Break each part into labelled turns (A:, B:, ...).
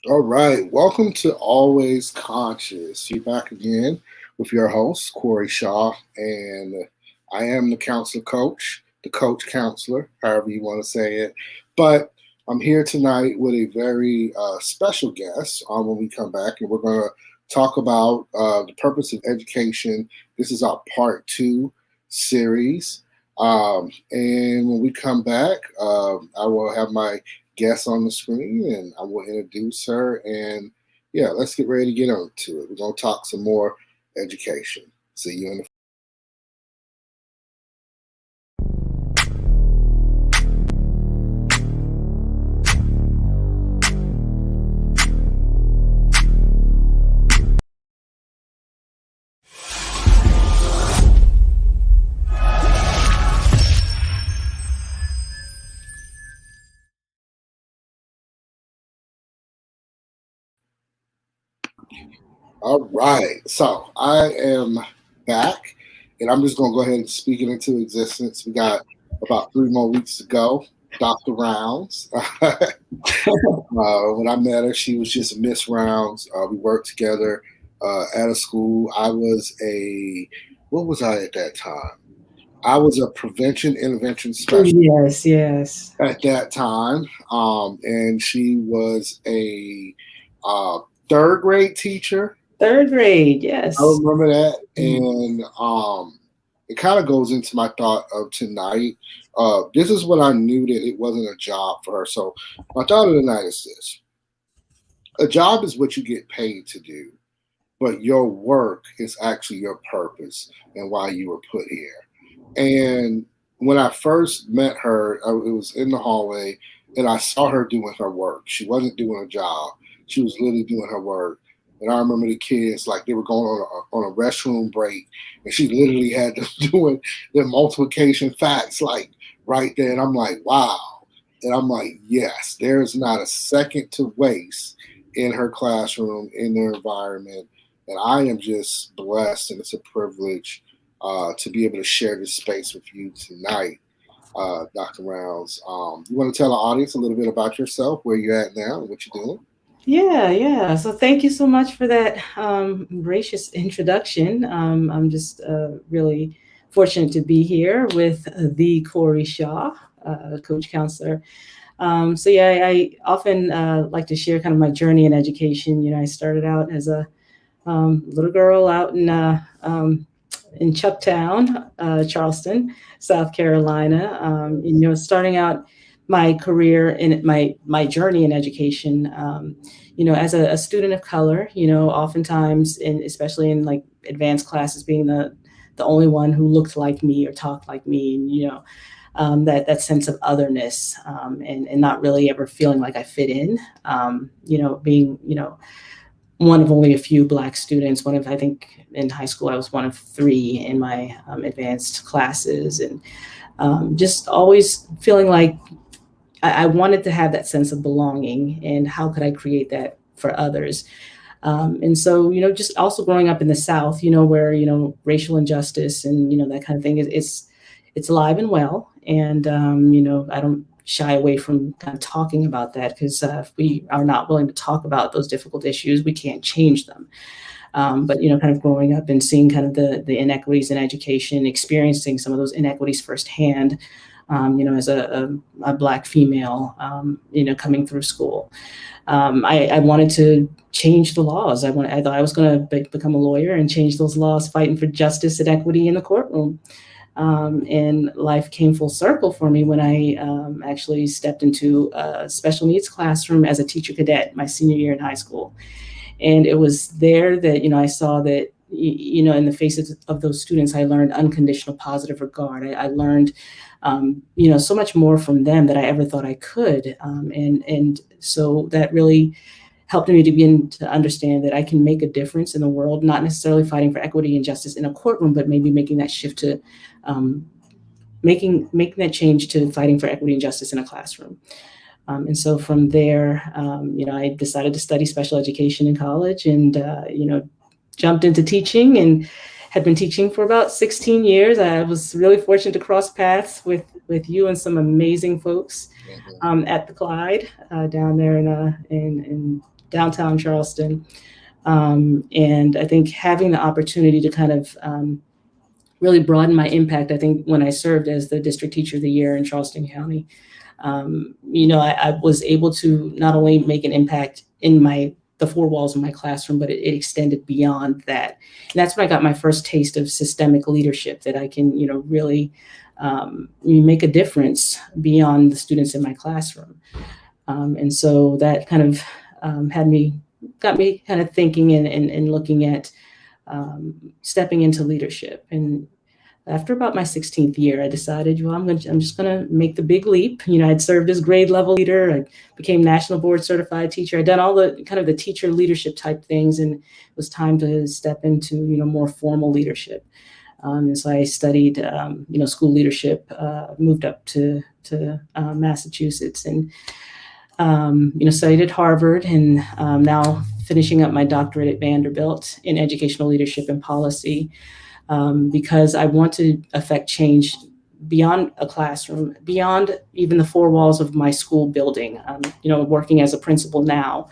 A: All right, welcome to Always Conscious. You're back again with your host, Corey Shaw, and I am the counselor coach, the coach counselor, however you want to say it. But I'm here tonight with a very special guest when we come back, and we're going to talk about the purpose of education. This is our part 2 series. And when we come back, I will have my guest on the screen and I will introduce her. And yeah, let's get ready to get on to it. We're going to talk some more education. See you in the All right. So I am back and I'm just going to go ahead and speak it into existence. We got about 3 more weeks to go. Dr. Rounds. When I met her, she was just Miss Rounds. We worked together at a school. What was I at that time? I was a prevention intervention specialist
B: Yes, yes.
A: at that time, and she was a uh, third grade teacher.
B: Third grade,
A: I
B: yes.
A: remember that,
B: Mm.
A: and it kind of goes into my thought of tonight. This is when I knew that it wasn't a job for her. So my thought of the night is this: a job is what you get paid to do, but your work is actually your purpose and why you were put here. And when I first met her, it was in the hallway, and I saw her doing her work. She wasn't doing a job; she was literally doing her work. And I remember the kids like they were going on a restroom break, and she literally had them doing their multiplication facts like right there. And I'm like, wow. And I'm like, yes, there's not a second to waste in her classroom, in their environment. And I am just blessed, and it's a privilege to be able to share this space with you tonight, Dr. Rounds. You want to tell the audience a little bit about yourself, where you're at now, and what you're doing?
B: Yeah, yeah. So thank you so much for that gracious introduction. I'm just really fortunate to be here with the Corey Shaw, coach counselor. So yeah, I often like to share kind of my journey in education. I started out as a little girl out in Chucktown, Charleston, South Carolina. Starting out my career in my journey in education. As a student of color, oftentimes, and especially in like advanced classes, being the only one who looked like me or talked like me, and that sense of otherness, and not really ever feeling like I fit in. Being one of only a few black students. One of, I think, in high school, I was one of three in my advanced classes, and just always feeling like I wanted to have that sense of belonging, and how could I create that for others? And so, just also growing up in the South, where racial injustice and that kind of thing it's alive and well, and I don't shy away from kind of talking about that, because if we are not willing to talk about those difficult issues, we can't change them. But kind of growing up and seeing kind of the inequities in education, experiencing some of those inequities firsthand, as a black female, coming through school. I wanted to change the laws. I thought I was going to become a lawyer and change those laws, fighting for justice and equity in the courtroom. And life came full circle for me when I actually stepped into a special needs classroom as a teacher cadet my senior year in high school. And it was there that I saw that in the faces of those students, I learned unconditional positive regard. I learned so much more from them than I ever thought I could, and so that really helped me to begin to understand that I can make a difference in the world, not necessarily fighting for equity and justice in a courtroom, but maybe making that shift to um, making that change to fighting for equity and justice in a classroom. And so from there, I decided to study special education in college, and jumped into teaching, and had been teaching for about 16 years. I was really fortunate to cross paths with you and some amazing folks
A: Mhm.
B: at the Clyde, down there in downtown Charleston. And I think having the opportunity to kind of really broaden my impact, I think when I served as the district teacher of the year in Charleston County, I was able to not only make an impact in the four walls of my classroom, but it extended beyond that. And that's when I got my first taste of systemic leadership, that I can, really make a difference beyond the students in my classroom. And so that kind of got me kind of thinking and looking at stepping into leadership. And after about my 16th year, I decided, well, I'm just going to make the big leap. I'd served as grade level leader. I became national board certified teacher. I'd done all the kind of the teacher leadership type things, and it was time to step into, more formal leadership. And so I studied, school leadership, moved up to Massachusetts, and, studied at Harvard, and now finishing up my doctorate at Vanderbilt in educational leadership and policy. Because I want to affect change beyond a classroom, beyond even the four walls of my school building. Working as a principal now,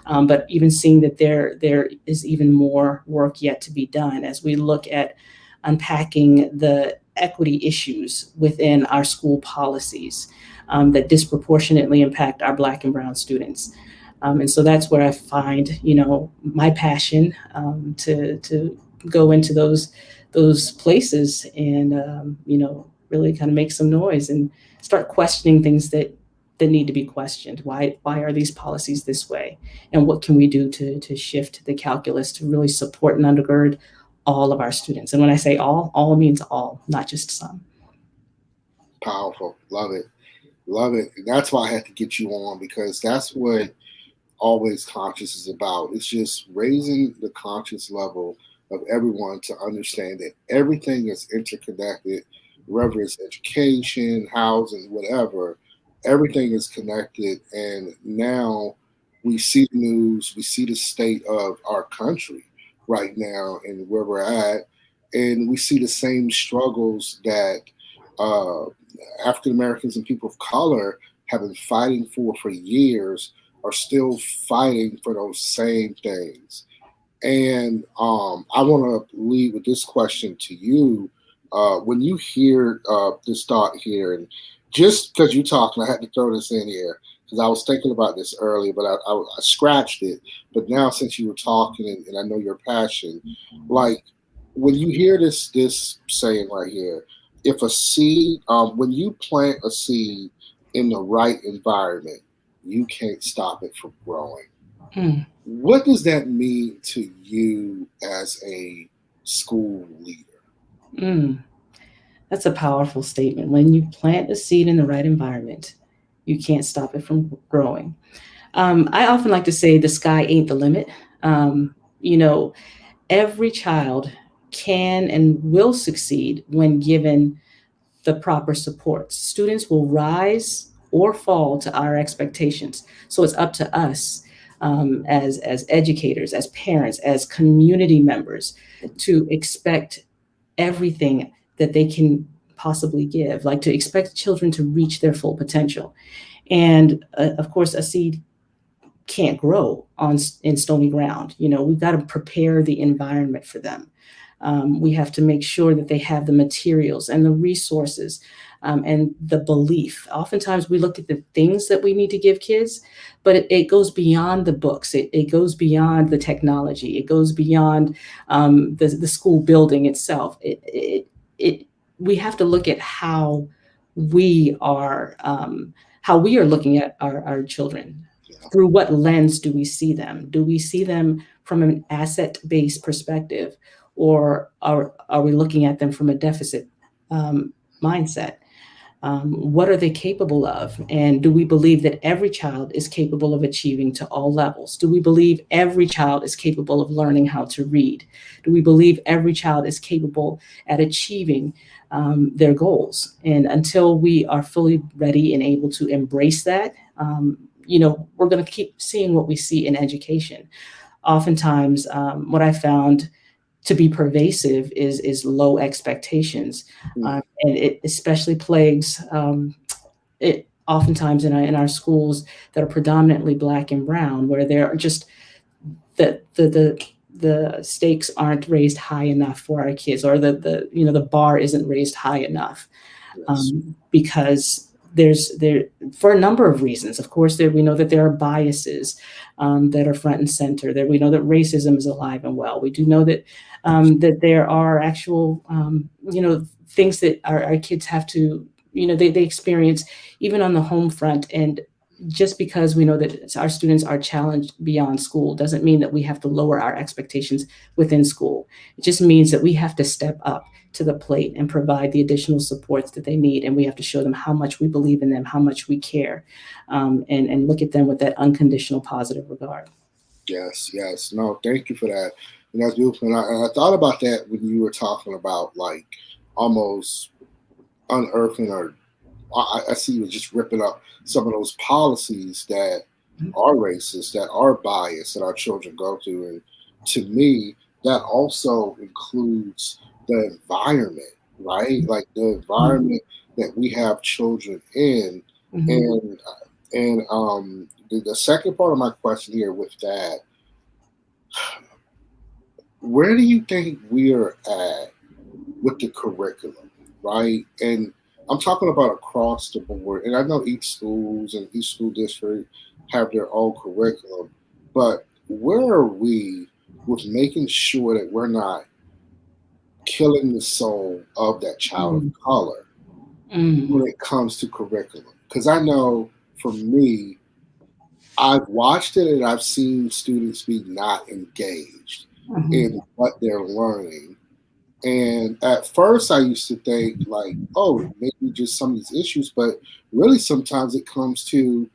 B: but even seeing that there is even more work yet to be done as we look at unpacking the equity issues within our school policies that disproportionately impact our Black and Brown students. And so that's where I find, my passion to go into those places and really kind of make some noise and start questioning things that need to be questioned. Why are these policies this way, and what can we do to shift the calculus to really support and undergird all of our students? And when I say all means all, not just some.
A: Powerful. Love it. Love it. And that's why I had to get you on, because that's what always conscious is about. It's just raising the conscious level of everyone to understand that everything is interconnected, whether it's education, housing, whatever, everything is connected. And now we see the news, we see the state of our country right now and where we're at, and we see the same struggles that African Americans and people of color have been fighting for years, are still fighting for those same things. And I want to lead with this question to you. When you hear this thought here, and just because you're talking, I had to throw this in here because I was thinking about this earlier, but I scratched it. But now, since you were talking, and I know your passion, like when you hear this saying right here, if a seed, when you plant a seed in the right environment, you can't stop it from growing.
B: Hmm.
A: What does that mean to you as a school leader?
B: Mm. That's a powerful statement. When you plant a seed in the right environment, you can't stop it from growing. I often like to say the sky ain't the limit. Um, you know, every child can and will succeed when given the proper supports. Students will rise or fall to our expectations. So it's up to us as educators, as parents, as community members to expect everything that they can possibly give, like to expect children to reach their full potential. And of course, a seed can't grow in stony ground. We've got to prepare the environment for them. We have to make sure that they have the materials and the resources and the belief. Oftentimes we look at the things that we need to give kids, but it goes beyond the books. It goes beyond the technology. It goes beyond the school building itself. We have to look at we are how we are looking at our children. Through what lens do we see them? Do we see them from an asset-based perspective, or are we looking at them from a deficit mindset? What are they capable of? And do we believe that every child is capable of achieving to all levels? Do we believe every child is capable of learning how to read? Do we believe every child is capable at achieving their goals? And until we are fully ready and able to embrace that, we're going to keep seeing what we see in education. Oftentimes, what I found to be pervasive is low expectations, and it especially plagues oftentimes in our schools that are predominantly Black and brown, where there are just the stakes aren't raised high enough for our kids, or the bar isn't raised high enough,
A: Yes.
B: because there for a number of reasons. Of course, we know that there are biases that are front and center. That we know that racism is alive and well. We do know that that there are actual things that our kids have to they experience even on the home front. And just because we know that our students are challenged beyond school doesn't mean that we have to lower our expectations within school. It just means that we have to step up to the plate and provide the additional supports that they need. And we have to show them how much we believe in them, how much we care, and look at them with that unconditional positive regard.
A: Yes, yes. No, thank you for that. And that's beautiful. And I thought about that when you were talking about like almost unearthing, or I see you just ripping up some of those policies that are racist, that are biased, that our children go through. And to me, that also includes the environment, right? Like the environment that we have children in.
B: Mm-hmm.
A: And the second part of my question here with that, where do you think we are at with the curriculum, right? And I'm talking about across the board. And I know each schools and each school district have their own curriculum, but where are we with making sure that we're not killing the soul of that child of color
B: Mm-hmm.
A: when it comes to curriculum? Because I know for me, I've watched it and I've seen students be not engaged
B: Mm-hmm.
A: in what they're learning. And at first, I used to think, like, oh, maybe just some of these issues, but really sometimes it comes to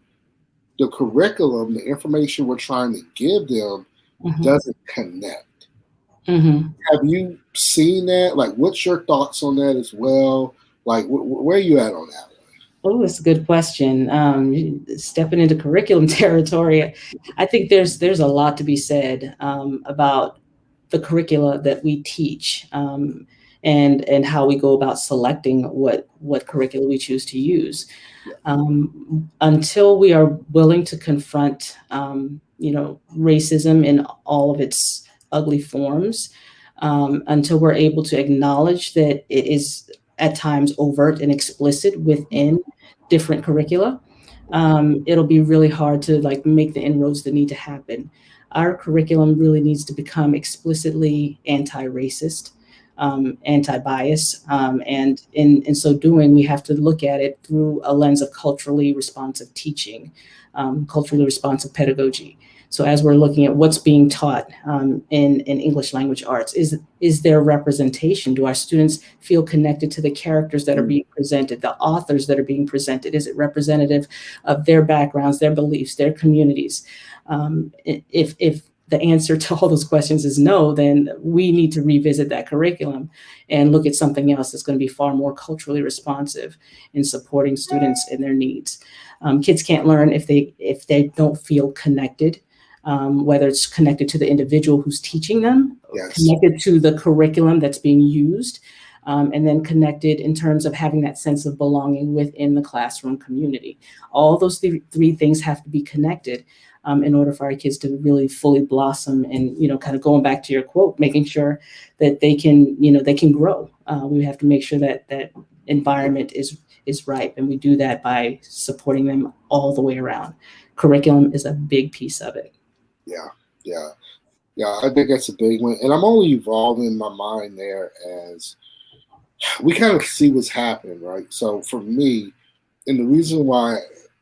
A: the curriculum, the information we're trying to give them
B: Mm-hmm.
A: doesn't connect.
B: Mm-hmm.
A: Have you seen that? Like, what's your thoughts on that as well? Like, where are you at on that
B: Oh, that's a good question. Stepping into curriculum territory, I think there's a lot to be said about the curricula that we teach, and how we go about selecting what curricula we choose to use.
A: one?
B: Until we are willing to confront, racism in all of its ugly forms, until we're able to acknowledge that it is at times overt and explicit within different curricula, it'll be really hard to like make the inroads that need to happen. Our curriculum really needs to become explicitly anti-racist, anti-bias, and in so doing, we have to look at it through a lens of culturally responsive teaching, culturally responsive pedagogy. So as we're looking at what's being taught in English language arts, is there representation? Do our students feel connected to the characters that are
A: Mm.
B: being presented, the authors that are being presented? Is it representative of their backgrounds, their beliefs, their communities? If the answer to all those questions is no, then we need to revisit that curriculum and look at something else that's going to be far more culturally responsive in supporting students and their needs. Kids can't learn if they don't feel connected, whether it's connected to the individual who's teaching them,
A: Yes.
B: connected to the curriculum that's being used, and then connected in terms of having that sense of belonging within the classroom community. All those three things have to be connected in order for our kids to really fully blossom. And kind of going back to your quote, making sure that they can grow. We have to make sure that that environment is ripe, and we do that by supporting them all the way around. Curriculum is a big piece of it.
A: Yeah. Yeah. Yeah. I think that's a big one. And I'm only evolving my mind there as we kind of see what's happening, right? So for me, and the reason why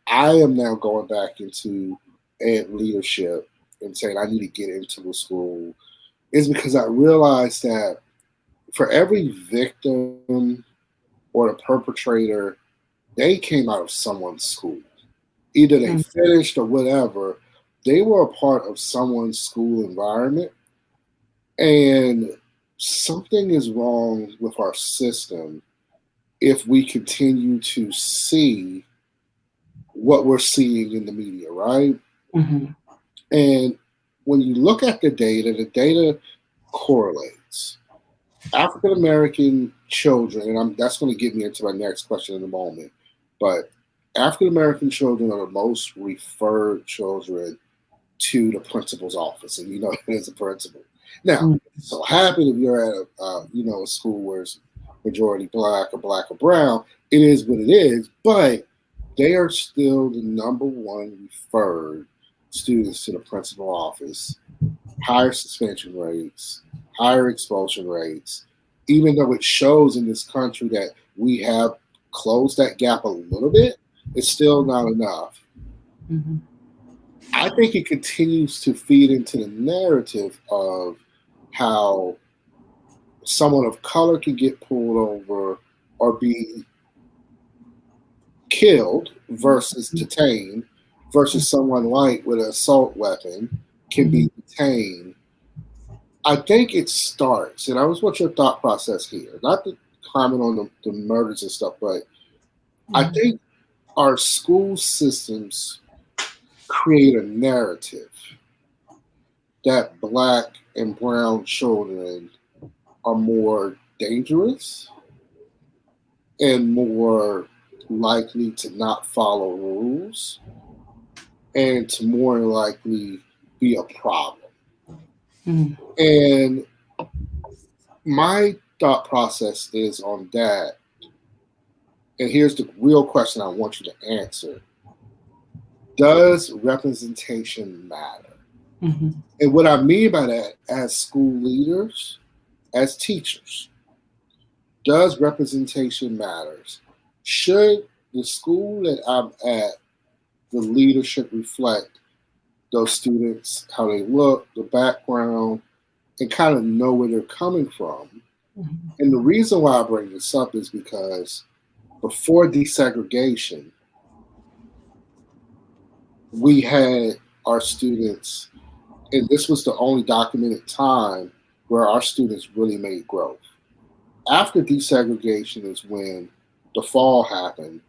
A: I am now going back into ed leadership and saying I need to get into the school is because I realized that for every victim or the perpetrator, they came out of someone's school. Either they
B: Mm,
A: finished or whatever, they were a part of someone's school environment. And something is wrong with our system if we continue to see what we're seeing in the media, right?
B: mhm,
A: And when you look at the data correlates. African American children, and that's going to get me into my next question in a moment, but African American children are the most referred children to the principal's office, and you know it is a principal. Now,
B: Mm.
A: so happen if you're at a school where it's majority black or brown, it is what it is. But they are still the number one referred students to the principal office. Higher suspension rates, higher expulsion rates. Even though it shows in this country that we have closed that gap a little bit, it's still not enough.
B: Mhm.
A: I think it continues to feed into the narrative of how someone of color can get pulled over or be killed versus detained versus someone white with an assault weapon can be detained. I think it starts, and I was want your thought process here, not to comment on the murders and stuff, but I think our school systems create a narrative that black and brown children are more dangerous and more likely to not follow rules and to more likely be a problem.
B: Mm.
A: And my thought process is on that. And here's the real question I want you to answer. Does representation matter?
B: Mhm.
A: And what I mean by that, as school leaders, as teachers, does representation matters? Should the school that I'm at, the leadership reflect those students, how they look, the background, and kind of know where they're coming from?
B: Mhm.
A: And the reason why I bring this up is because before desegregation, we had our students, and this was the only documented time where our students really made growth. After desegregation is when the fall happened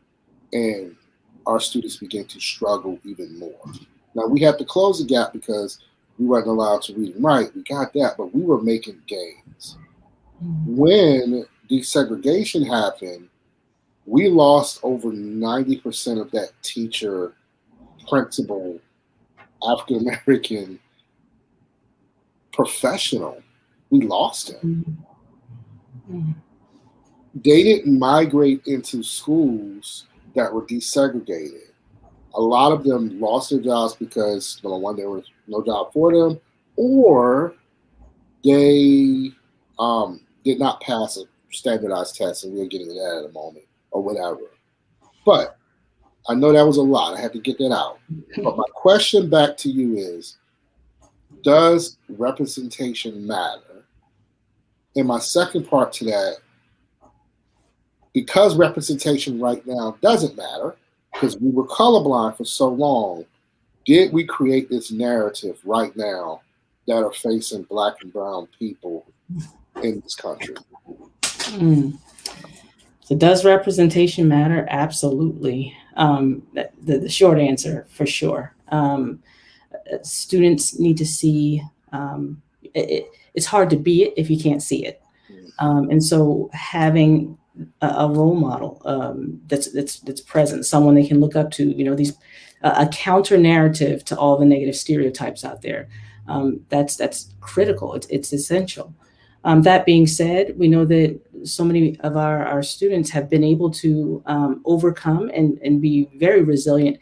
A: and our students began to struggle even more. Now we had to close the gap because we weren't allowed to read and write. We got that, but we were making gains. When desegregation happened, we lost over 90% of that teacher, principal, African American professional. We lost him.
B: Mhm.
A: They didn't migrate into schools that were desegregated. A lot of them lost their jobs because, number one, there was no job for them, or they did not pass a standardized test, and we're getting to that in a moment, or whatever. But I know that was a lot. I had to get that out. But my question back to you is, does representation matter? And my second part to that, because representation right now doesn't matter, because we were colorblind for so long, did we create this narrative right now that are facing black and brown people in this country?
B: Mm. So does representation matter? Absolutely. The short answer, for sure. Students need to see. It's hard to be it if you can't see it, and so having a role model that's present, someone they can look up to. These a counter narrative to all the negative stereotypes out there. That's critical. It's essential. That being said, we know that so many of our students have been able to overcome and be very resilient,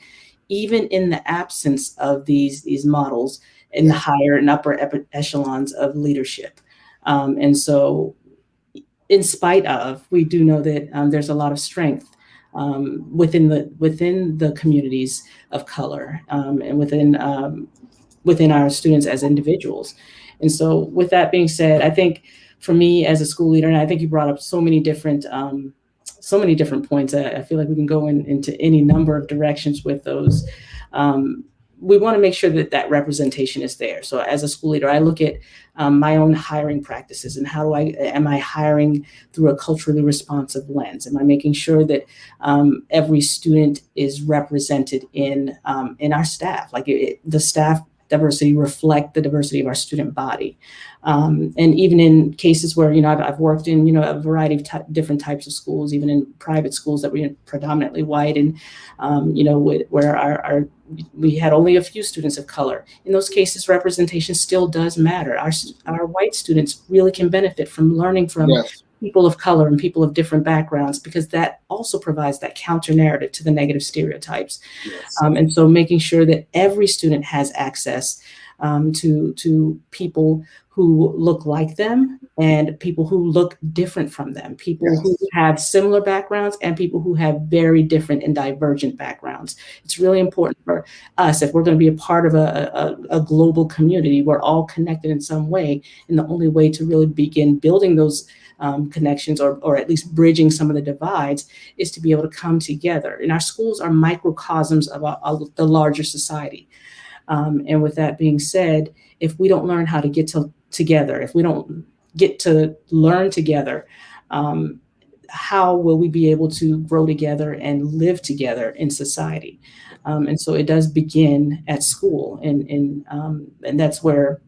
B: even in the absence of these models in the higher and upper echelons of leadership. And so, in spite of, we do know that there's a lot of strength within the communities of color and within our students as individuals. And so, with that being said, I think for me as a school leader, and I think you brought up so many different points. I feel like we can go into any number of directions with those. We want to make sure that representation is there. So as a school leader, I look at my own hiring practices and am I hiring through a culturally responsive lens? Am I making sure that every student is represented in our staff? Like the staff diversity reflect the diversity of our student body. And even in cases where, I've worked in, a variety of different types of schools, even in private schools that were predominantly white, and, where we had only a few students of color. In those cases, representation still does matter. Our white students really can benefit from learning from
A: Yes.
B: people of color and people of different backgrounds, because that also provides that counter narrative to the negative stereotypes.
A: Yes.
B: And so making sure that every student has access to people who look like them and people who look different from them, people who
A: Yes.
B: have similar backgrounds and people who have very different and divergent backgrounds. It's really important for us, if we're going to be a part of a global community, we're all connected in some way. And the only way to really begin building those connections, or at least bridging some of the divides, is to be able to come together. And our schools are microcosms of the larger society. And with that being said, if we don't learn how to get together, if we don't get to learn together, how will we be able to grow together and live together in society? And so it does begin at school, and that's where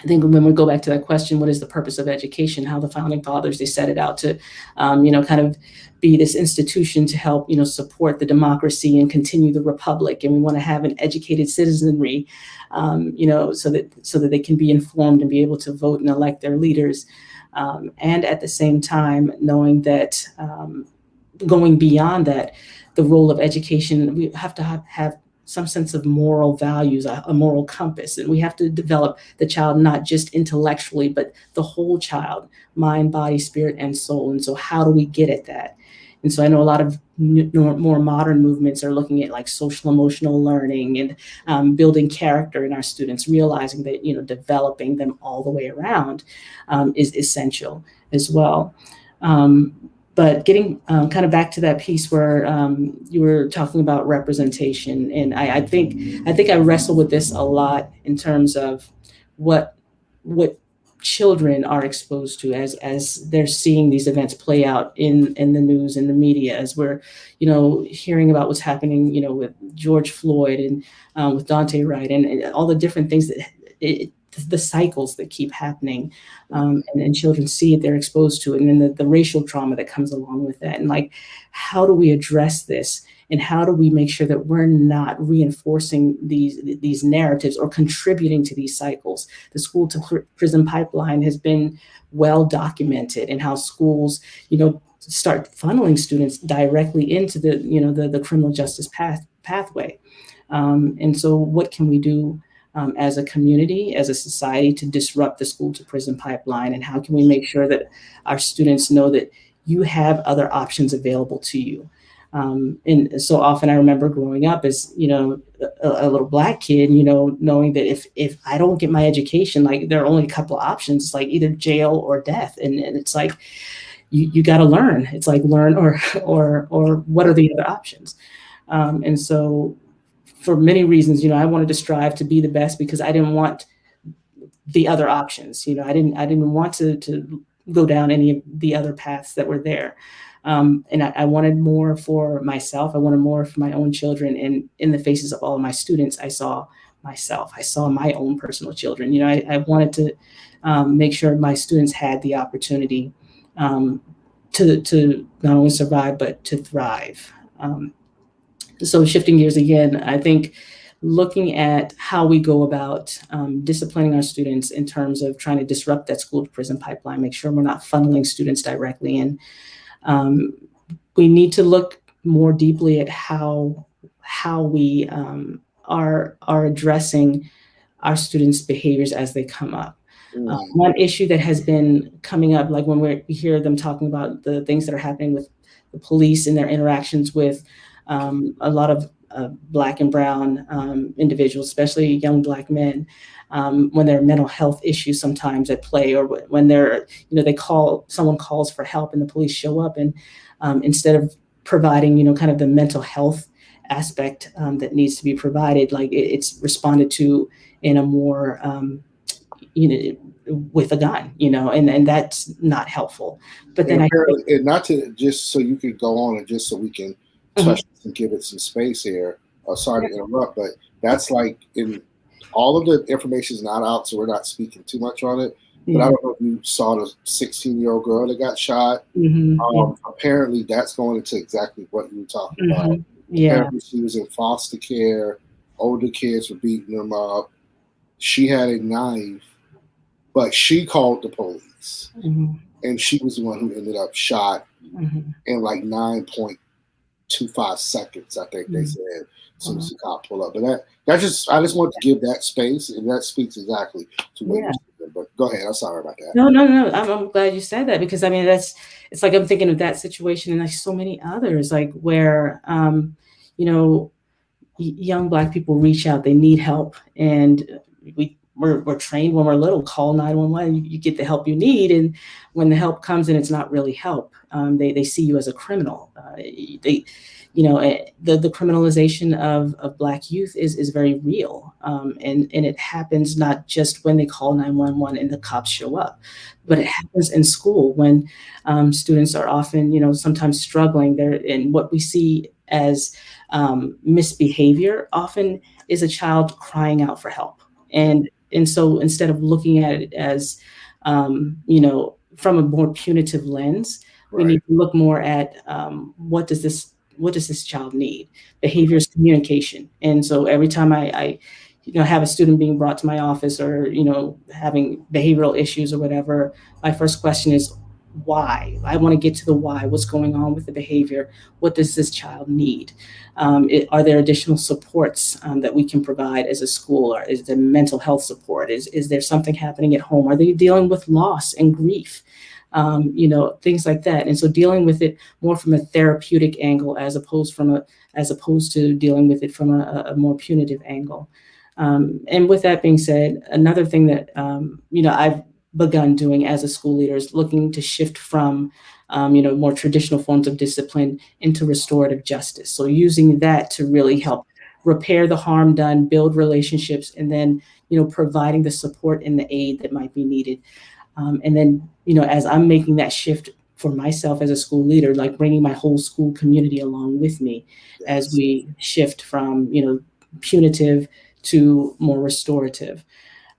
B: I think when we go back to that question, what is the purpose of education? How the founding fathers, they set it out to, kind of be this institution to help, support the democracy and continue the republic. And we want to have an educated citizenry, so that they can be informed and be able to vote and elect their leaders. And at the same time, knowing that going beyond that, the role of education, we have to have some sense of moral values, a moral compass. And we have to develop the child not just intellectually, but the whole child, mind, body, spirit, and soul. And so how do we get at that? And so I know a lot of more modern movements are looking at like social emotional learning and building character in our students, realizing that, developing them all the way around is essential as well. But getting kind of back to that piece where you were talking about representation, and I think I wrestle with this a lot in terms of what children are exposed to as they're seeing these events play out in the news and the media, as we're hearing about what's happening with George Floyd and with Dante Wright and all the different things that the cycles that keep happening, and children see it, they're exposed to it, and then the racial trauma that comes along with that. And like, how do we address this? And how do we make sure that we're not reinforcing these narratives or contributing to these cycles? The school to prison pipeline has been well documented, in how schools, start funneling students directly into the criminal justice pathway. And so what can we do as a community, as a society, to disrupt the school to prison pipeline? And how can we make sure that our students know that you have other options available to you? And so often I remember growing up as, a little Black kid, knowing that if I don't get my education, like there are only a couple of options, like either jail or death. And it's like, you got to learn. It's like learn or what are the other options? And so for many reasons, I wanted to strive to be the best, because I didn't want the other options. I didn't want to go down any of the other paths that were there. And I wanted more for myself. I wanted more for my own children. And in the faces of all of my students, I saw myself. I saw my own personal children. I wanted to make sure my students had the opportunity to not only survive, but to thrive. So shifting gears again, I think looking at how we go about disciplining our students in terms of trying to disrupt that school to prison pipeline, make sure we're not funneling students directly in. We need to look more deeply at how we are addressing our students' behaviors as they come up. One issue that has been coming up, like when we hear them talking about the things that are happening with the police and their interactions with a lot of Black and brown individuals, especially young Black men, when there are mental health issues sometimes at play, or when someone calls for help and the police show up, and instead of providing, kind of the mental health aspect that needs to be provided, like it's responded to in a more, with a gun, and that's not helpful. But then
A: and not to, just so you could go on, and just so we can touch and give it some space here. Sorry to interrupt, but that's like in All of the information is not out, so we're not speaking too much on it. But I
B: Yeah.
A: don't know if you saw the 16-year-old girl that got shot.
B: Yeah.
A: Apparently, that's going into exactly what you were talking about.
B: Yeah.
A: Apparently, she was in foster care. Older kids were beating them up. She had a knife, but she called the police,
B: Hmm.
A: and she was the one who ended up shot
B: Hmm.
A: in like 9.25 seconds. I think they said as soon as
B: Wow.
A: the cop pulled up. But that just I just want to give that space, and that speaks exactly to what
B: Yeah.
A: you said. But go ahead. I'm sorry about that.
B: No, no, no. I'm glad you said that because I mean it's like I'm thinking of that situation and like so many others like where you know young Black people reach out, they need help, and we're trained when we're little, call 911, you get the help you need, and when the help comes and it's not really help, they see you as a criminal. They the criminalization of Black youth is very real, and it happens not just when they call 911 and the cops show up, but it happens in school when students are often sometimes struggling there, and what we see as misbehavior often is a child crying out for help.
A: Yeah.
B: And so instead of looking at it as from a more punitive lens, we
A: Right.
B: need to look more at what does this child need. Behavior is communication. And so every time I have a student being brought to my office or having behavioral issues or whatever, my first question is why. I want to get to the why. What's going on with the behavior? What does this child need? Are there additional supports that we can provide as a school? Or is there mental health support? Is there something happening at home? Are they dealing with loss and grief? Things like that. And so dealing with it more from a therapeutic angle as opposed to dealing with it from a more punitive angle. And with that being said, another thing that I've begun doing as a school leader is looking to shift from more traditional forms of discipline into restorative justice. So using that to really help repair the harm done, build relationships, and then providing the support and the aid that might be needed. And then as I'm making that shift for myself as a school leader, like bringing my whole school community along with me as
A: Yes.
B: we shift from punitive to more restorative.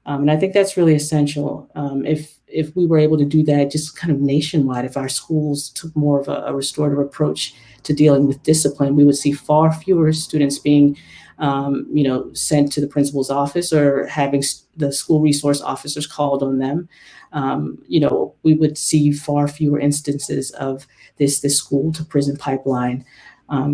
B: And I think that's really essential. If we were able to do that just kind of nationwide, if our schools took more of a restorative approach to dealing with discipline, we would see far fewer students being, sent to the principal's office or having the school resource officers called on them. We would see far fewer instances of this school to prison pipeline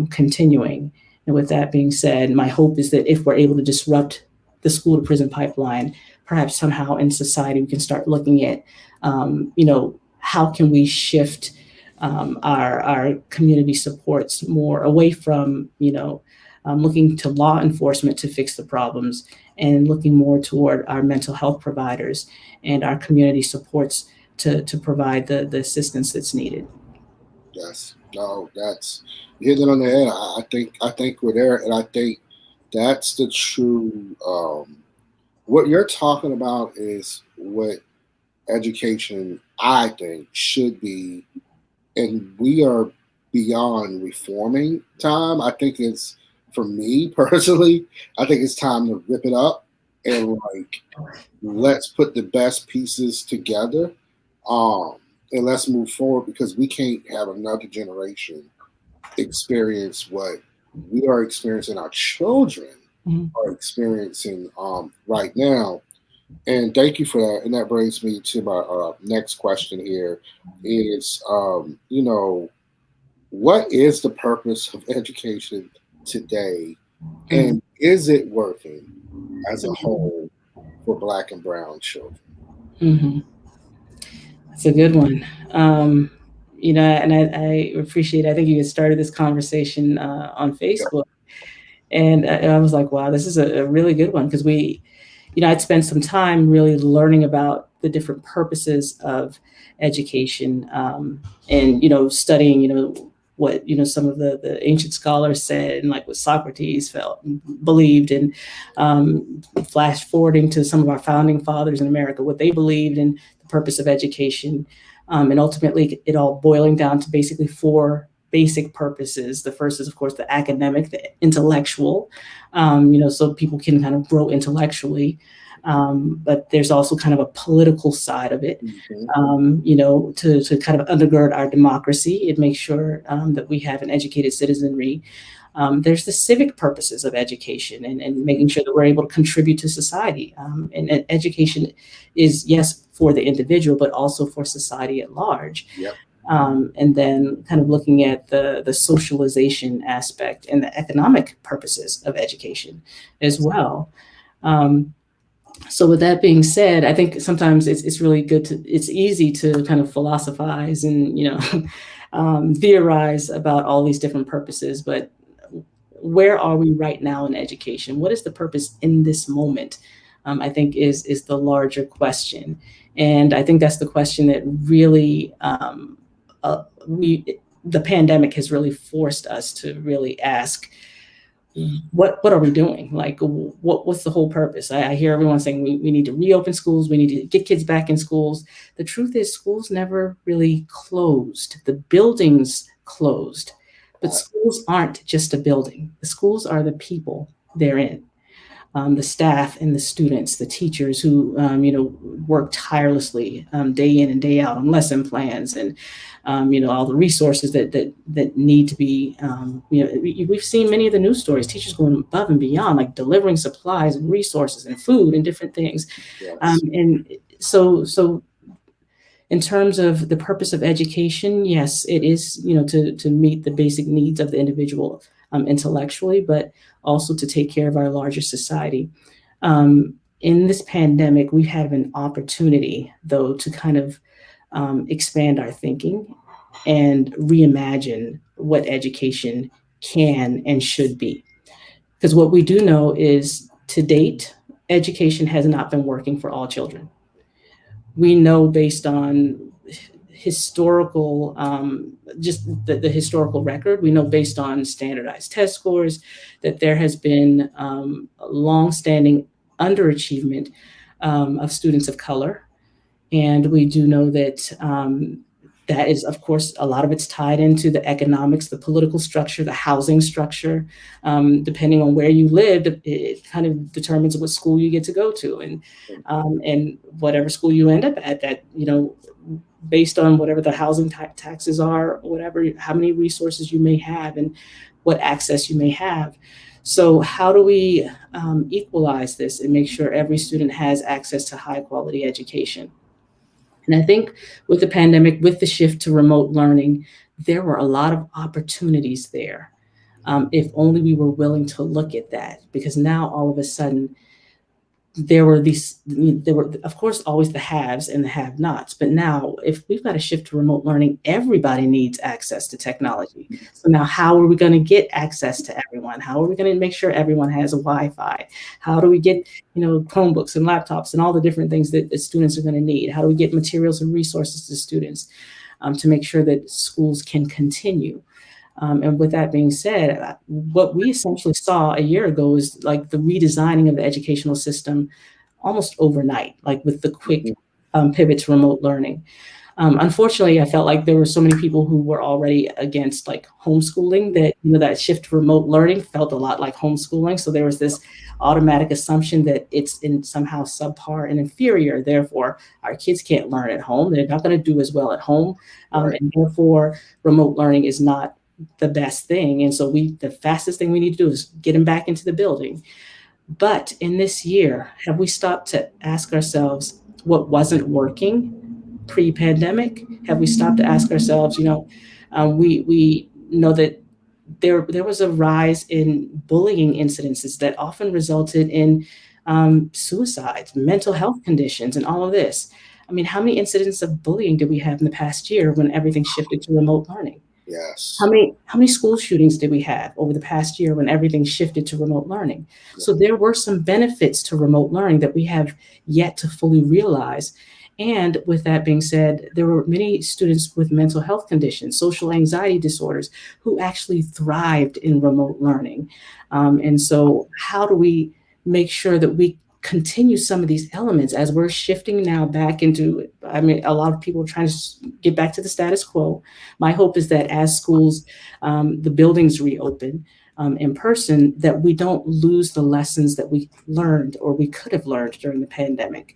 B: continuing. And with that being said, my hope is that if we're able to disrupt the school to prison pipeline, perhaps somehow in society we can start looking at, how can we shift our community supports more away from, looking to law enforcement to fix the problems and looking more toward our mental health providers and our community supports to provide the assistance that's needed.
A: Yes. No, that's you hit it on the head. I think we're there, and I think that's the true. What you're talking about is what education I think should be, and we are beyond reforming time. I think it's for me personally. I think it's time to rip it up and like let's put the best pieces together, um, and let's move forward because we can't have another generation experience what we are experiencing. Our children
B: Mhm.
A: are experiencing right now. And thank you for that. And that brings me to my next question here is, what is the purpose of education today?
B: Mhm.
A: And is it working as a whole for Black and Brown children?
B: Mhm. That's a good one. And I appreciate. I think you had started this conversation on
A: Yeah.
B: Facebook, and I was like, wow, this is a really good one because I'd spent some time really learning about the different purposes of education, and studying what some of the ancient scholars said and like what Socrates felt and believed, and flash forwarding to some of our founding fathers in America, what they believed in the purpose of education, and ultimately it all boiling down to basically four basic purposes. The first is, of course, the academic, the intellectual, so people can kind of grow intellectually. But there's also kind of a political side of it, to kind of undergird our democracy and make sure that we have an educated citizenry. There's the civic purposes of education and making sure that we're able to contribute to society. And education is, yes, for the individual, but also for society at large.
A: Yep.
B: And then kind of looking at the socialization aspect and the economic purposes of education as well. So with that being said, I think sometimes it's really good it's easy to kind of philosophize and, theorize about all these different purposes, but where are we right now in education? What is the purpose in this moment? I think is the larger question. And I think that's the question that really the pandemic has really forced us to really ask, what are we doing? Like, what's the whole purpose? I hear everyone saying we need to reopen schools, we need to get kids back in schools. The truth is schools never really closed. The buildings closed, but schools aren't just a building. The schools are the people therein. The staff and the students, the teachers who work tirelessly day in and day out on lesson plans and all the resources that need to be. We've seen many of the news stories. Teachers going above and beyond, like delivering supplies and resources and food and different things.
A: Yes.
B: And so in terms of the purpose of education, yes, it is to meet the basic needs of the individual intellectually, but also to take care of our larger society. In this pandemic, we've had an opportunity, though, to kind of expand our thinking and reimagine what education can and should be. Because what we do know is, to date, education has not been working for all children. We know based on historical, just the historical record, we know based on standardized test scores that there has been longstanding underachievement of students of color. And we do know that that is, of course, a lot of it's tied into the economics, the political structure, the housing structure. Depending on where you live, it kind of determines what school you get to go to, and whatever school you end up at. That based on whatever the housing taxes are, whatever, how many resources you may have, and what access you may have. So how do we equalize this and make sure every student has access to high quality education? And I think with the pandemic, with the shift to remote learning, there were a lot of opportunities there. If only we were willing to look at that, because now all of a sudden there were, of course, always the haves and the have-nots. But now, if we've got to shift to remote learning, everybody needs access to technology. So now, how are we going to get access to everyone? How are we going to make sure everyone has a Wi-Fi? How do we get, Chromebooks and laptops and all the different things that students are going to need? How do we get materials and resources to students to make sure that schools can continue? And with that being said, what we essentially saw a year ago is like the redesigning of the educational system almost overnight, like with the quick pivot to remote learning. Unfortunately, I felt like there were so many people who were already against like homeschooling that, that shift to remote learning felt a lot like homeschooling. So there was this automatic assumption that it's in somehow subpar and inferior. Therefore, our kids can't learn at home. They're not going to do as well at home. And therefore, remote learning is not the best thing. And so the fastest thing we need to do is get them back into the building. But in this year, have we stopped to ask ourselves what wasn't working pre-pandemic? Have we stopped to ask ourselves, we know that there was a rise in bullying incidences that often resulted in suicides, mental health conditions, and all of this. I mean, how many incidents of bullying did we have in the past year when everything shifted to remote learning?
A: Yes.
B: How many school shootings did we have over the past year when everything shifted to remote learning? Yeah. So there were some benefits to remote learning that we have yet to fully realize. And with that being said, there were many students with mental health conditions, social anxiety disorders, who actually thrived in remote learning. And so how do we make sure that we continue some of these elements as we're shifting now back into, I mean, a lot of people are trying to get back to the status quo. My hope is that as schools, the buildings reopen in person, that we don't lose the lessons that we learned or we could have learned during the pandemic.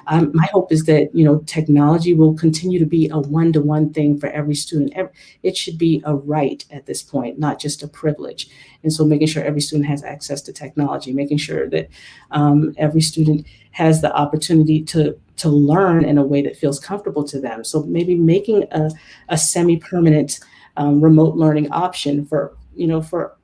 B: My hope is that, technology will continue to be a one-to-one thing for every student. It should be a right at this point, not just a privilege. And so making sure every student has access to technology, making sure that every student has the opportunity to learn in a way that feels comfortable to them. So maybe making a semi-permanent remote learning option for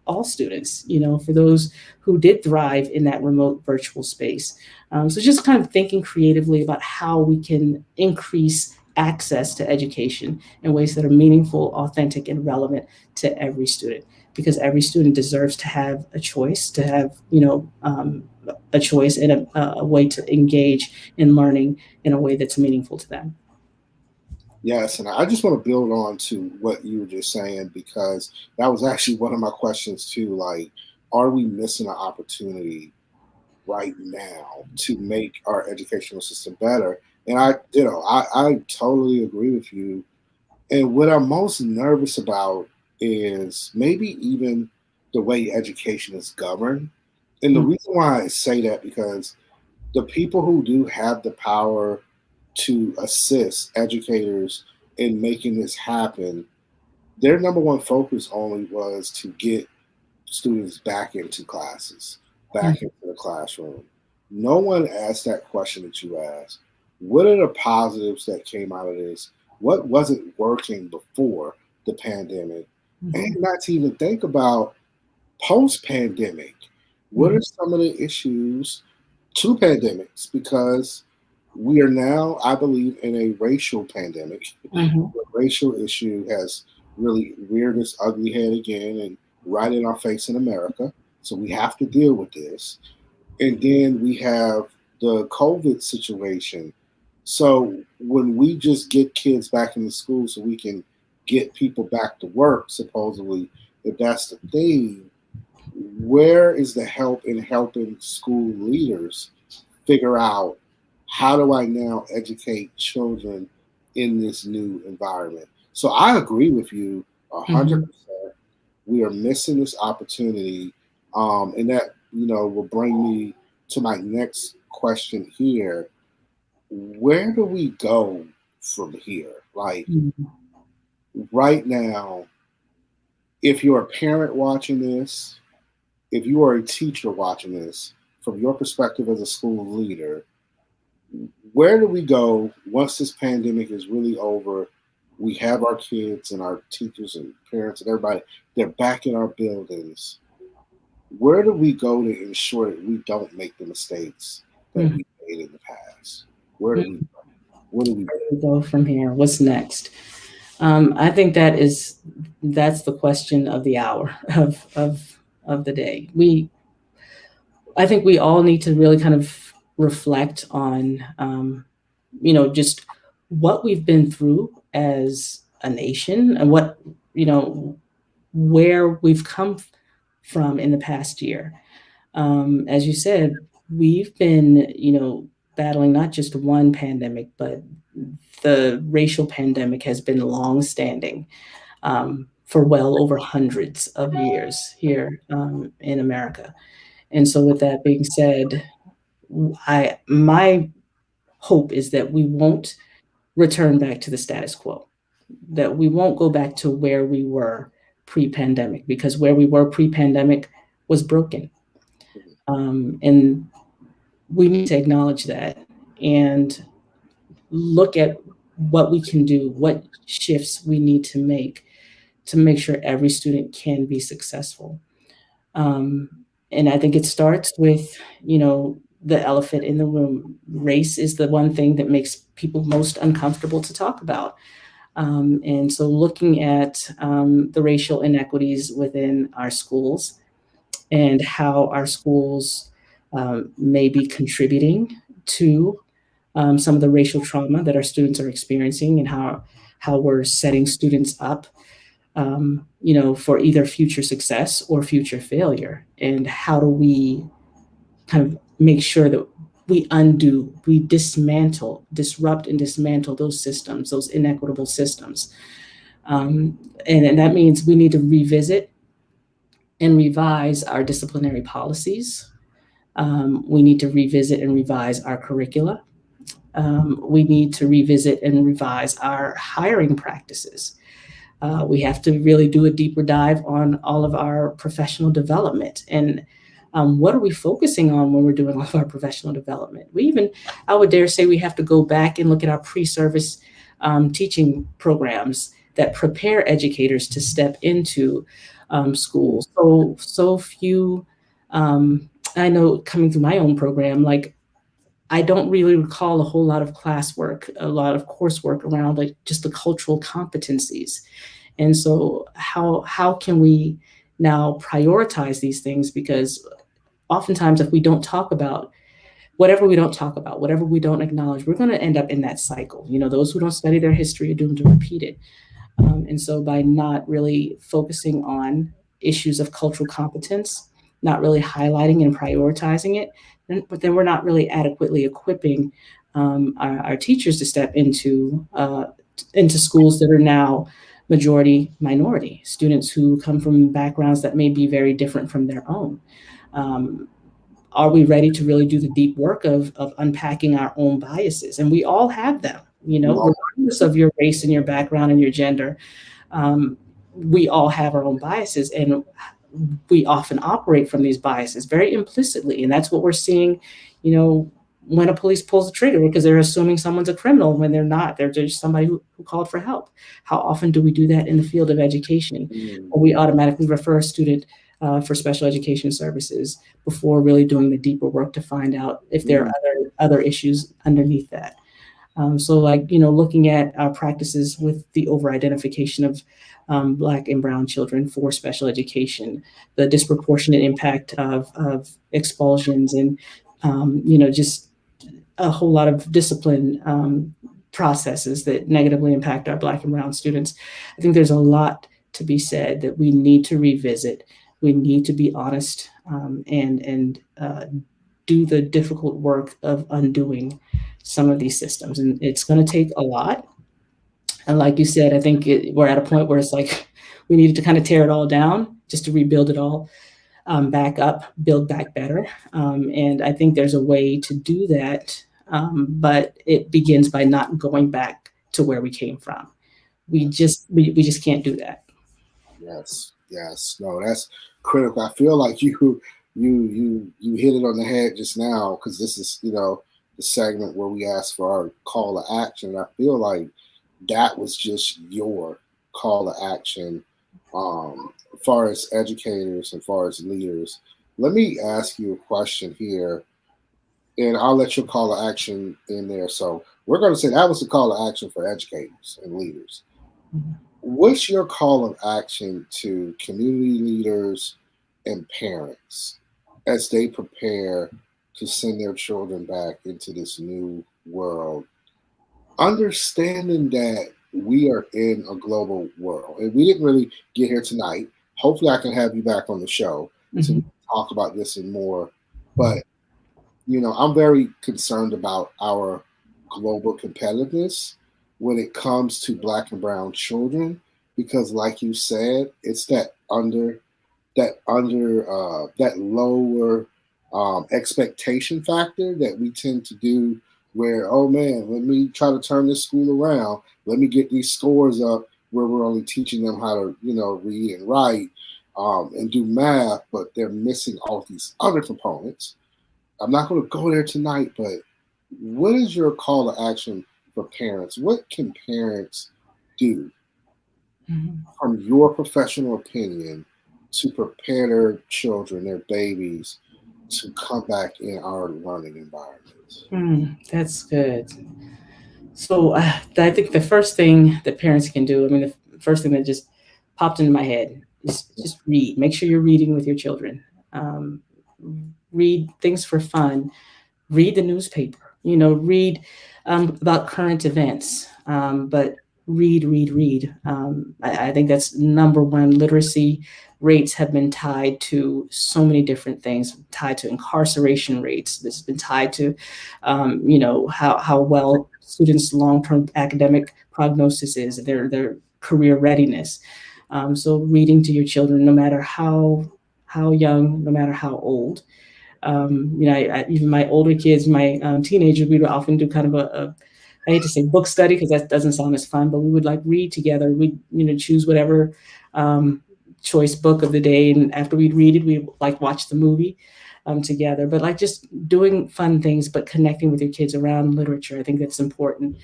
B: all students, for those who did thrive in that remote virtual space. So just kind of thinking creatively about how we can increase access to education in ways that are meaningful, authentic, and relevant to every student, because every student deserves to have a choice, to have, a choice and a way to engage in learning in a way that's meaningful to them.
A: Yes, and I just want to build on to what you were just saying because that was actually one of my questions too. Like, are we missing an opportunity right now to make our educational system better? And I totally agree with you. And what I'm most nervous about is maybe even the way education is governed. And the
B: Mm,
A: reason why I say that because the people who do have the power to assist educators in making this happen, their number one focus only was to get students back into classes, back
B: mm,
A: into the classroom. No one asked that question that you asked. What are the positives that came out of this? What wasn't working before the pandemic? And
B: mhm,
A: not to even think about post pandemic. What
B: mhm,
A: are some of the issues to pandemics? Because we are now, I believe, in a racial pandemic.
B: mhm,
A: The racial issue has really reared its ugly head again and right in our face in America. So we have to deal with this. And then we have the COVID situation. So when we just get kids back into school so we can get people back to work, supposedly, if that's the thing, where is the help in helping school leaders figure out how do I now educate children in this new environment? So I agree with you 100%. We are missing this opportunity, and that will bring me to my next question here. Where do we go from here? Like
B: mhm,
A: right now, if you're a parent watching this, if you are a teacher watching this, from your perspective as a school leader, where do we go once this pandemic is really over? We have our kids and our teachers and parents and everybody, they're back in our buildings. Where do we go to ensure that we don't make the mistakes that
B: mhm,
A: we made in the past? Where do
B: mhm.
A: we go? What do we do?
B: Where do we go from here? What's next? I think that's the question of the hour of the day. I think we all need to really kind of reflect on, just what we've been through as a nation and you know, where we've come from in the past year. As you said, we've been, battling not just one pandemic, but the racial pandemic has been long-standing for well over hundreds of years here in America. And so, with that being said, my hope is that we won't return back to the status quo, that we won't go back to where we were pre-pandemic, because where we were pre-pandemic was broken, and we need to acknowledge that and look at what we can do, what shifts we need to make sure every student can be successful. Um, and I think it starts with, the elephant in the room. Race is the one thing that makes people most uncomfortable to talk about. And so looking at the racial inequities within our schools and how our schools may be contributing to some of the racial trauma that our students are experiencing, and how we're setting students up, for either future success or future failure. And how do we kind of make sure that we undo, we dismantle, disrupt, and dismantle those systems, those inequitable systems. Um, and that means we need to revisit and revise our disciplinary policies. We need to revisit and revise our curricula. We need to revisit and revise our hiring practices. We have to really do a deeper dive on all of our professional development and what are we focusing on when we're doing all of our professional development. We even, I would dare say, we have to go back and look at our pre-service teaching programs that prepare educators to step into schools. So few. Um, I know coming through my own program, like I don't really recall a whole lot of classwork, a lot of coursework around like just the cultural competencies. And so how can we now prioritize these things? Because oftentimes if we don't talk about whatever we don't talk about, whatever we don't acknowledge, we're going to end up in that cycle. You know, those who don't study their history are doomed to repeat it. And so by not really focusing on issues of cultural competence, not really highlighting and prioritizing it, then we're not really adequately equipping our teachers to step into schools that are now majority minority, students who come from backgrounds that may be very different from their own. Um, are we ready to really do the deep work of unpacking our own biases? And we all have them, you know,
A: Well,
B: regardless of your race and your background and your gender. Um, we all have our own biases, and we often operate from these biases very implicitly. And that's what we're seeing, you know, when a police pulls the trigger because they're assuming someone's a criminal when they're not. They're just somebody who called for help. How often do we do that in the field of education?
A: mm,
B: Or we automatically refer a student for special education services before really doing the deeper work to find out if there are
A: mm,
B: other issues underneath that. So, like, you know, looking at our practices with the over identification of Black and Brown children for special education, the disproportionate impact of expulsions, and, you know, just a whole lot of discipline processes that negatively impact our Black and Brown students. I think there's a lot to be said that we need to revisit. We need to be honest and do the difficult work of undoing some of these systems. And it's going to take a lot. And like you said, I think we're at a point where it's like we needed to kind of tear it all down just to rebuild it all back up, build back better. And I think there's a way to do that, but it begins by not going back to where we came from. We just can't do that.
A: yes, yes. No, that's critical. I feel like you hit it on the head just now because this is the segment where we ask for our call to action. I feel like that was just your call to action, as far as educators and far as leaders. Let me ask you a question here, and I'll let your call to action in there. So we're going to say that was the call to action for educators and leaders. What's your call of action to community leaders and parents as they prepare to send their children back into this new world, understanding that we are in a global world and we didn't really get here tonight. Hopefully, I can have you back on the show to
B: Mhm.
A: talk about this and more. But I'm very concerned about our global competitiveness when it comes to Black and Brown children, because, like you said, it's that lower expectation factor that we tend to do. Where, oh man, let me try to turn this school around. Let me get these scores up where we're only teaching them how to read and write and do math, but they're missing all these other components. I'm not going to go there tonight, but what is your call to action for parents? What can parents do,
B: Mhm.
A: from your professional opinion, to prepare their children, their babies, to come back in our learning environments?
B: That's good. So I think the first thing that parents can do, I mean, the first thing that just popped into my head is just read. Make sure you're reading with your children. Um, Read things for fun. Read the newspaper. You know, read about current events, but read, read, read. I think that's number one. Literacy rates have been tied to so many different things, tied to incarceration rates. This has been tied to, how well students' long-term academic prognosis is, their career readiness. So reading to your children, no matter how young, no matter how old. Even my older kids, my teenagers, we would often do kind of I hate to say book study because that doesn't sound as fun, but we would like read together. We'd, choose whatever um, choice book of the day. And after we'd read it, we like watch the movie together. But like just doing fun things, but connecting with your kids around literature. I think that's important.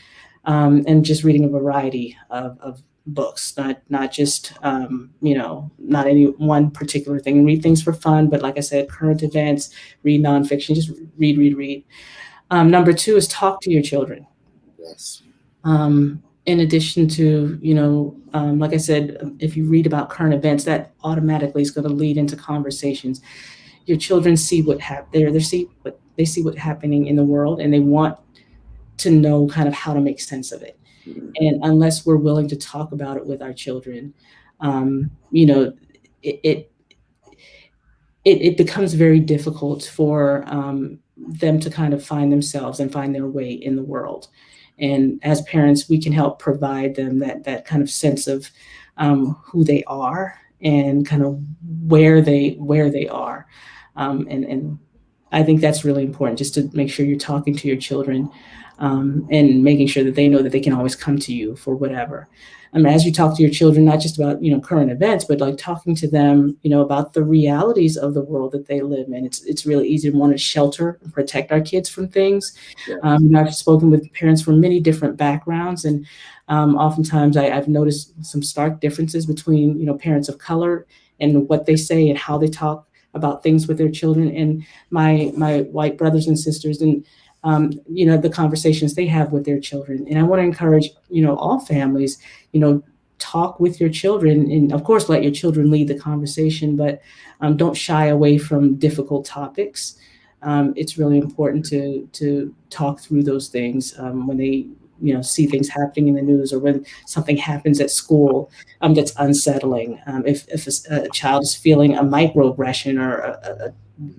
B: And just reading a variety of books, not just not any one particular thing. Read things for fun, but like I said, current events. Read nonfiction. Just read, read, read. Number two is talk to your children.
A: Yes.
B: In addition to, like I said, if you read about current events, that automatically is going to lead into conversations. Your children see they see what happening in the world, and they want to know kind of how to make sense of it. And unless we're willing to talk about it with our children, um, you know, it, it it becomes very difficult for them to kind of find themselves and find their way in the world. And as parents, we can help provide them that kind of sense of who they are and kind of where they are. And I think that's really important, just to make sure you're talking to your children and making sure that they know that they can always come to you for whatever. As you talk to your children, not just about current events, but like talking to them, about the realities of the world that they live in. It's really easy to want to shelter and protect our kids from things.
A: Yes.
B: I've spoken with parents from many different backgrounds, and oftentimes I've noticed some stark differences between parents of color and what they say and how they talk about things with their children, and my white brothers and sisters, and the conversations they have with their children. And I want to encourage, all families, talk with your children, and of course, let your children lead the conversation, but don't shy away from difficult topics. It's really important to talk through those things when they see things happening in the news, or when something happens at school that's unsettling. If a child is feeling a microaggression or a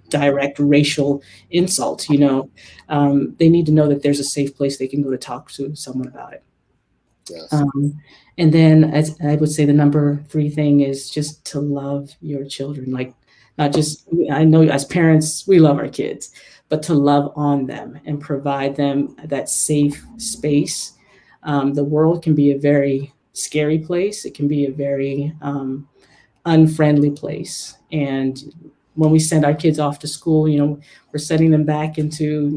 B: direct racial insult, they need to know that there's a safe place they can go to talk to someone about it.
A: Yes.
B: And then, as I would say, the number three thing is just to love your children. Like, not just, I know as parents, we love our kids, but to love on them and provide them that safe space. The world can be a very scary place. It can be a very unfriendly place. And when we send our kids off to school, we're sending them back into,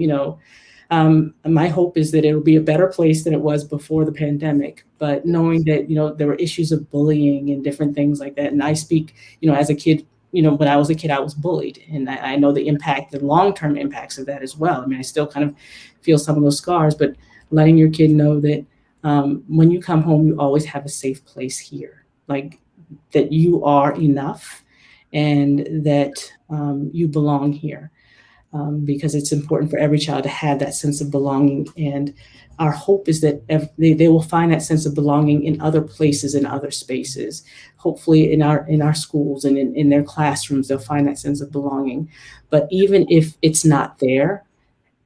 B: my hope is that it'll be a better place than it was before the pandemic. But knowing that, there were issues of bullying and different things like that. And I speak, as a kid, when I was a kid, I was bullied. And I know the long-term impacts of that as well. I mean, I still kind of feel some of those scars, but letting your kid know that when you come home, you always have a safe place here. Like, that you are enough and that you belong here, because it's important for every child to have that sense of belonging. And our hope is that they will find that sense of belonging in other places, in other spaces. Hopefully in our schools and in their classrooms, they'll find that sense of belonging. But even if it's not there,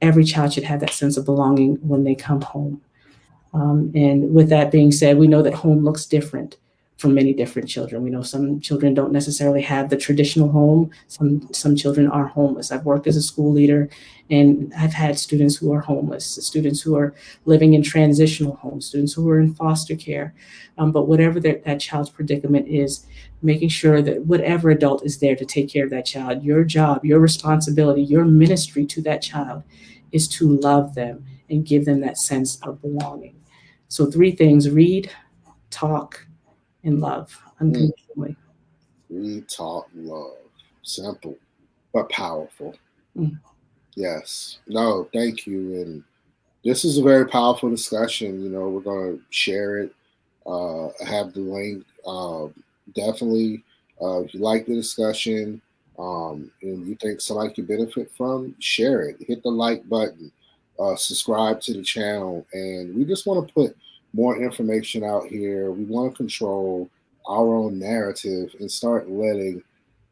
B: every child should have that sense of belonging when they come home. And with that being said, we know that home looks different for many different children. We know some children don't necessarily have the traditional home. Some children are homeless. I've worked as a school leader, and I've had students who are homeless, students who are living in transitional homes, students who are in foster care. But whatever that child's predicament is, making sure that whatever adult is there to take care of that child, your job, your responsibility, your ministry to that child is to love them and give them that sense of belonging. So three things: read, talk, and love unconditionally.
A: Read, talk, love. Simple, but powerful.
B: Mm.
A: Yes. No, thank you. And this is a very powerful discussion. We're going to share it, have the link. Definitely, if you like the discussion and you think somebody could benefit from, share it. Hit the like button, subscribe to the channel. And we just want to put more information out here. We want to control our own narrative and start letting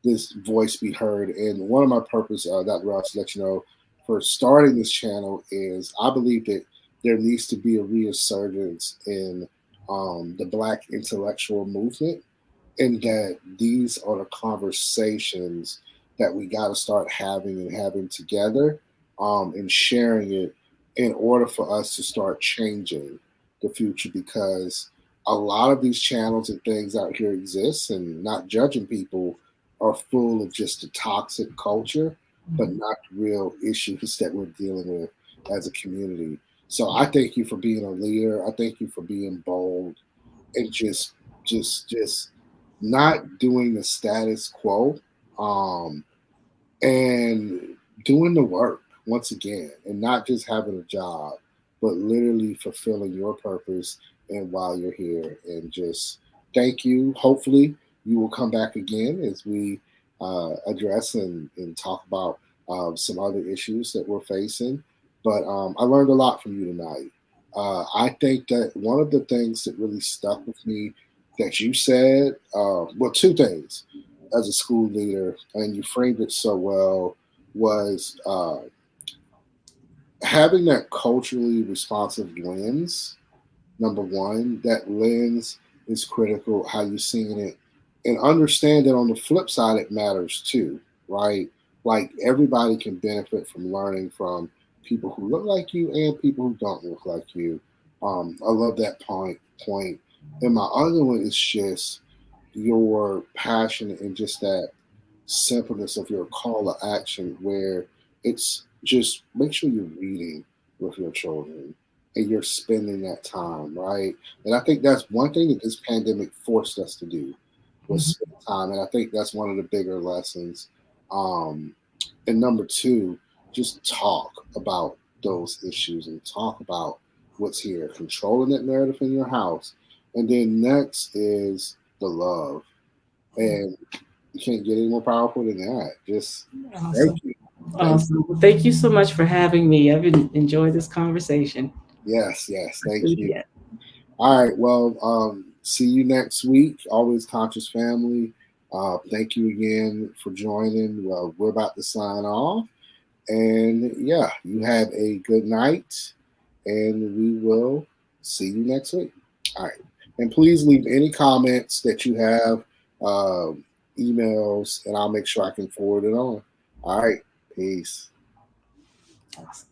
A: this voice be heard. And one of my purpose, Dr. Ross, to let you know, for starting this channel is I believe that there needs to be a resurgence in the Black intellectual movement, and that these are the conversations that we got to start having and having together, and sharing it in order for us to start changing the future, because a lot of these channels and things out here exist, and not judging people, are full of just a toxic culture, but not real issues that we're dealing with as a community. So I thank you for being a leader. I thank you for being bold and just not doing the status quo, um, and doing the work once again, and not just having a job, but literally fulfilling your purpose and while you're here. And just thank you. Hopefully, you will come back again as we address and talk about some other issues that we're facing. But I learned a lot from you tonight. I think that one of the things that really stuck with me that you said, well, two things as a school leader, and you framed it so well, was having that culturally responsive lens. Number one, that lens is critical, how you're seeing it. And understand that on the flip side, it matters too, right? Like everybody can benefit from learning from people who look like you and people who don't look like you. I love that point. And my other one is just your passion and just that simpleness of your call to action, where it's just make sure you're reading with your children and you're spending that time, right? And I think that's one thing that this pandemic forced us to do, was
B: Mhm.
A: spend time. And I think that's one of the bigger lessons. Um, and number two, just talk about those issues and talk about what's here, controlling that narrative in your house. And then next is the love. And you can't get any more powerful than that. Just thank
B: Awesome.
A: you. Thank
B: Awesome. Well, thank you so much for having me. I've enjoyed this conversation.
A: yes,
B: Let's do
A: thank
B: it
A: you.
B: again.
A: All right, well, see you next week. Always conscious family. Thank you again for joining. Well, we're about to sign off, and yeah, you have a good night, and we will see you next week. All right, and please leave any comments that you have, emails, and I'll make sure I can forward it on. All right, peace.
B: Awesome.